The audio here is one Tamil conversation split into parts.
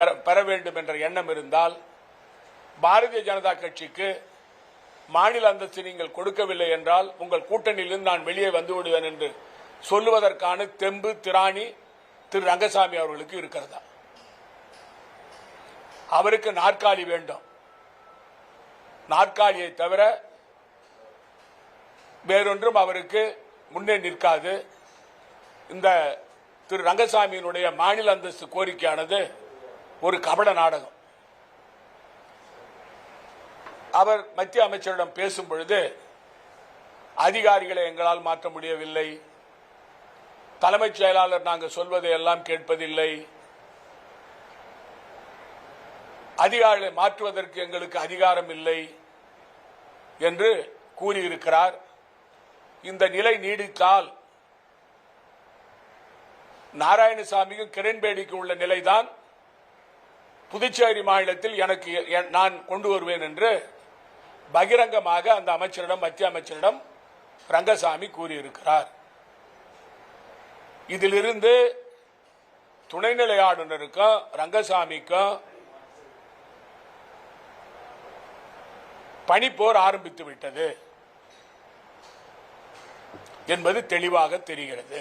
பெற வேண்டும் என்ற எண்ணம் இருந்தால் பாரதிய ஜனதா கட்சிக்கு மாநில அந்தஸ்து நீங்கள் கொடுக்கவில்லை என்றால் உங்கள் கூட்டணியிலிருந்து நான் வெளியே வந்து விடுவேன் என்று சொல்லுவதற்கான தெம்பு திராணி திரு ரங்கசாமி அவர்களுக்கு இருக்கிறதா? அவருக்கு நாற்காலி வேண்டும். நாற்காலியை தவிர வேறொன்றும் அவருக்கு முன்னே நிற்காது. இந்த திரு ரங்கசாமியினுடைய மாநில அந்தஸ்து கோரிக்கையானது ஒரு கபட நாடகம். அவர் மத்திய அமைச்சரிடம் பேசும் பொழுது அதிகாரிகளை எங்களால் மாற்ற முடியவில்லை, தலைமைச் செயலாளர் நாங்கள் சொல்வதை எல்லாம் கேட்பதில்லை, அதிகாரிகளை மாற்றுவதற்கு எங்களுக்கு அதிகாரம் இல்லை என்று கூறியிருக்கிறார். இந்த நிலை நீடித்தால் நாராயணசாமிக்கும் கிரண்பேடிக்கு உள்ள நிலைதான் புதுச்சேரி மாநிலத்தில் எனக்கு நான் கொண்டு வருவேன் என்று பகிரங்கமாக அந்த அமைச்சரிடம் மத்திய அமைச்சரிடம் ரங்கசாமி கூறியிருக்கிறார். இதிலிருந்து துணைநிலை ஆளுநருக்கும் ரங்கசாமிக்கும் பனிப்போர் ஆரம்பித்து விட்டது என்பது தெளிவாக தெரிகிறது.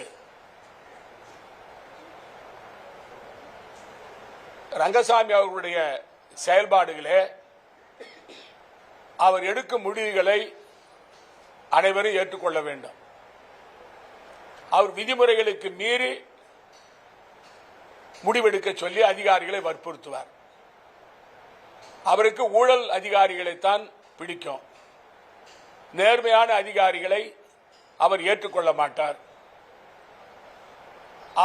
ரங்கசாமி அவர்களுடைய செயல்பாடுகளே அவர் எடுக்கும் முடிவுகளை அனைவரும் ஏற்றுக்கொள்ள வேண்டும். அவர் விதிமுறைகளுக்கு மீறி முடிவெடுக்க சொல்லி அதிகாரிகளை வற்புறுத்துவார். அவருக்கு ஊழல் அதிகாரிகளைத்தான் பிடிக்கும். நேர்மையான அதிகாரிகளை அவர் ஏற்றுக்கொள்ள மாட்டார்.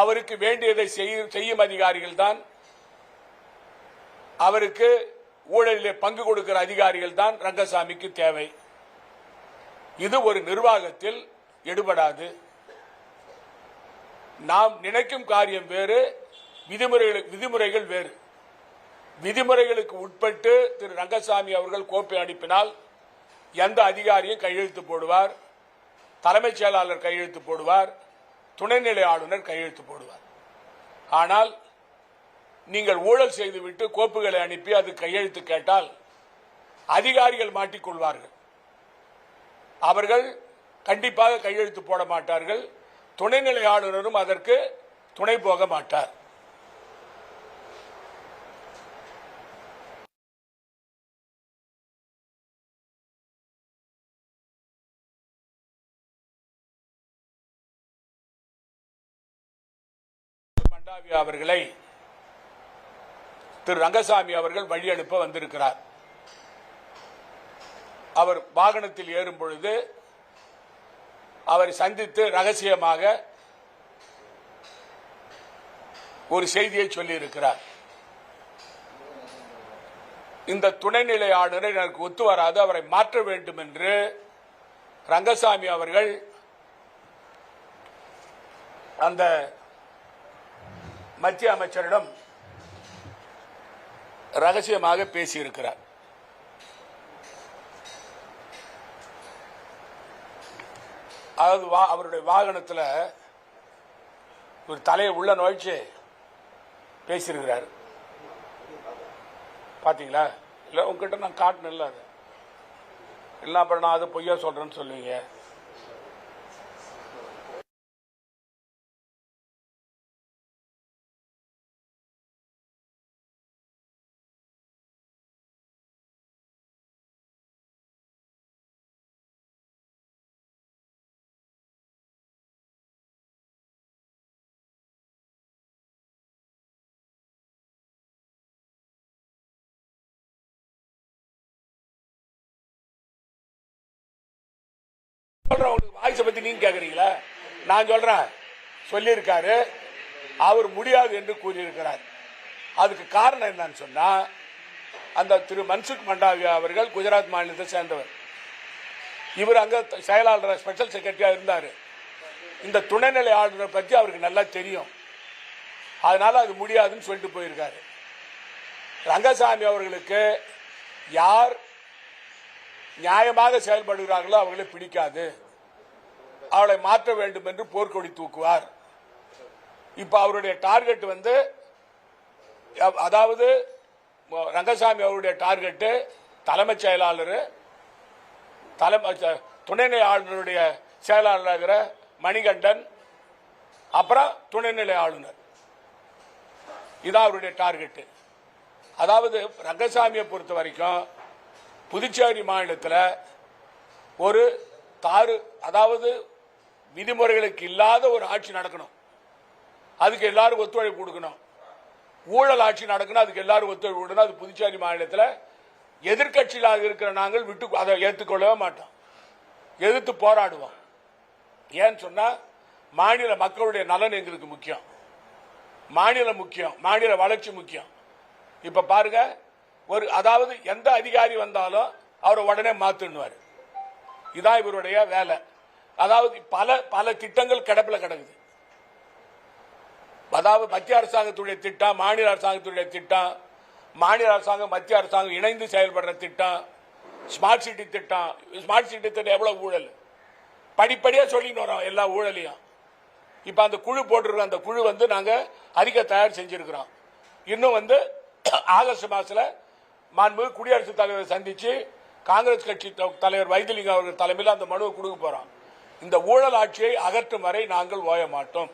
அவருக்கு வேண்டியதை செய்யும் அதிகாரிகள் தான், அவருக்கு ஊழலிலே பங்கு கொடுக்கிற அதிகாரிகள் தான் ரங்கசாமிக்கு தேவை. இது ஒரு நிர்வாகத்தில் எடுபடாது. நாம் நினைக்கும் காரியம் வேறு, விதிமுறைகள் வேறு. விதிமுறைகளுக்கு உட்பட்டு திரு ரங்கசாமி அவர்கள் கோப்பை அனுப்பினால் எந்த அதிகாரியும் கையெழுத்து போடுவார், தலைமைச் செயலாளர் கையெழுத்து போடுவார், துணைநிலை ஆளுநர் கையெழுத்து போடுவார். ஆனால் நீங்கள் ஊழல் செய்துவிட்டு கோப்புகளை அனுப்பி அது கையெழுத்து கேட்டால் அதிகாரிகள் மாட்டிக்கொள்வார்கள். அவர்கள் கண்டிப்பாக கையெழுத்து போட மாட்டார்கள். துணைநிலை ஆளுநரும் அதற்கு துணை போக மாட்டார். மண்டாவி அவர்களை திரு ரங்கசாமி அவர்கள் வழி அனுப்ப வந்திருக்கிறார். அவர் வாகனத்தில் ஏறும் பொழுது அவரை சந்தித்து ரகசியமாக ஒரு செய்தியை சொல்லியிருக்கிறார். இந்த துணைநிலை ஆளுநரை எனக்கு ஒத்து வராது, அவரை மாற்ற வேண்டும் என்று ரங்கசாமி அவர்கள் அந்த மத்திய அமைச்சரிடம் ரகசியமாக பேசியிருக்கிறார். அதாவது அவருடைய வாகனத்தில் ஒரு தலையை உள்ள நுழைச்சு பேசியிருக்கிறார். பாத்தீங்களா? இல்ல உங்ககிட்ட நான் காட்டணும், அது இல்லை அப்புறம் நான் அது பொய்யா சொல்றேன்னு சொல்லுவீங்க. வாய்ஸை பத்தி நீங்க கேக்குறீங்களா? நான் சொல்றேன், சொல்லியிருக்காரு, அவர் முடியாது என்று கூறியிருக்கிறார். அதுக்கு காரணம் என்னன்னு சொன்னா, அந்த திரு மன்சுக் மண்டாவியா அவர்கள் குஜராத் மாநிலத்தை சேர்ந்தவர். இவர் அங்க செயலாளர் ஸ்பெஷல் செக்ரட்டரியா இருந்தார். இந்த துணைநிலை ஆளுநர் பற்றி அவருக்கு நல்லா தெரியும். அதனால அது முடியாதுன்னு சொல்லிட்டு போயிருக்காரு. ரங்கசாமி அவர்களுக்கு யார் நியாயமாக செயல்படுகிறார்களோ அவர்களை பிடிக்காது, அவளை மாற்ற வேண்டும் என்று போர்க்கொடி தூக்குவார். இப்ப அவருடைய டார்கெட் அதாவது ரங்கசாமி அவருடைய டார்கெட்டு தலைமைச் செயலாளர், துணைநிலை ஆளுநருடைய செயலாளராகிற மணிகண்டன், அப்புறம் துணைநிலை ஆளுநர். இதான் அவருடைய டார்கெட்டு. அதாவது ரங்கசாமியை பொறுத்த வரைக்கும் புதுச்சேரி மாநிலத்தில் ஒரு அதாவது விதிமுறைகளுக்கு இல்லாத ஒரு ஆட்சி நடக்கணும், அதுக்கு எல்லாரும் ஒத்துழைப்பு கொடுக்கணும். ஊழல் ஆட்சி நடக்கணும், அதுக்கு எல்லாரும் ஒத்துழைப்பு கொடுக்கணும். அது புதுச்சேரி மாநிலத்தில் எதிர்கட்சிகளாக இருக்கிற நாங்கள் அதை ஏற்றுக்கொள்ளவே மாட்டோம், எதிர்த்து போராடுவோம். ஏன்னு சொன்னா மாநில மக்களுடைய நலன் எங்களுக்கு முக்கியம், மாநிலம் முக்கியம், மாநில வளர்ச்சி முக்கியம். இப்ப பாருங்க, அதாவது எந்த அதிகாரி வந்தாலும் அவரை உடனே மாத்துவார். இதான் இவருடைய வேலை. அதாவது பல திட்டங்கள் கிடப்பில் கிடக்குது. அதாவது மத்திய அரசாங்கத்துடைய திட்டம், மாநில அரசாங்கத்துடைய திட்டம், மாநில அரசாங்கம் மத்திய அரசாங்கம் இணைந்து செயல்படுற திட்டம், ஸ்மார்ட் சிட்டி திட்டம். ஸ்மார்ட் சிட்டி திட்டம் எவ்வளவு ஊழல் படிப்படியா சொல்லிட்டு வரோம், எல்லா ஊழலையும். இப்ப அந்த குழு போட்டிருக்கோம், அந்த குழு நாங்க அறிக்கை தயார் செஞ்சிருக்கிறோம். இன்னும் ஆகஸ்ட் மாசத்துல மாண்புமிகு குடியரசுத் தலைவரை சந்திச்சு காங்கிரஸ் கட்சி தலைவர் வைத்திலிங்கம் அவர்கள் தலைமையில் அந்த மனுவை கொடுக்க போறோம். இந்த ஊழல் ஆட்சியை அகற்றும் வரை நாங்கள் ஓய மாட்டோம்.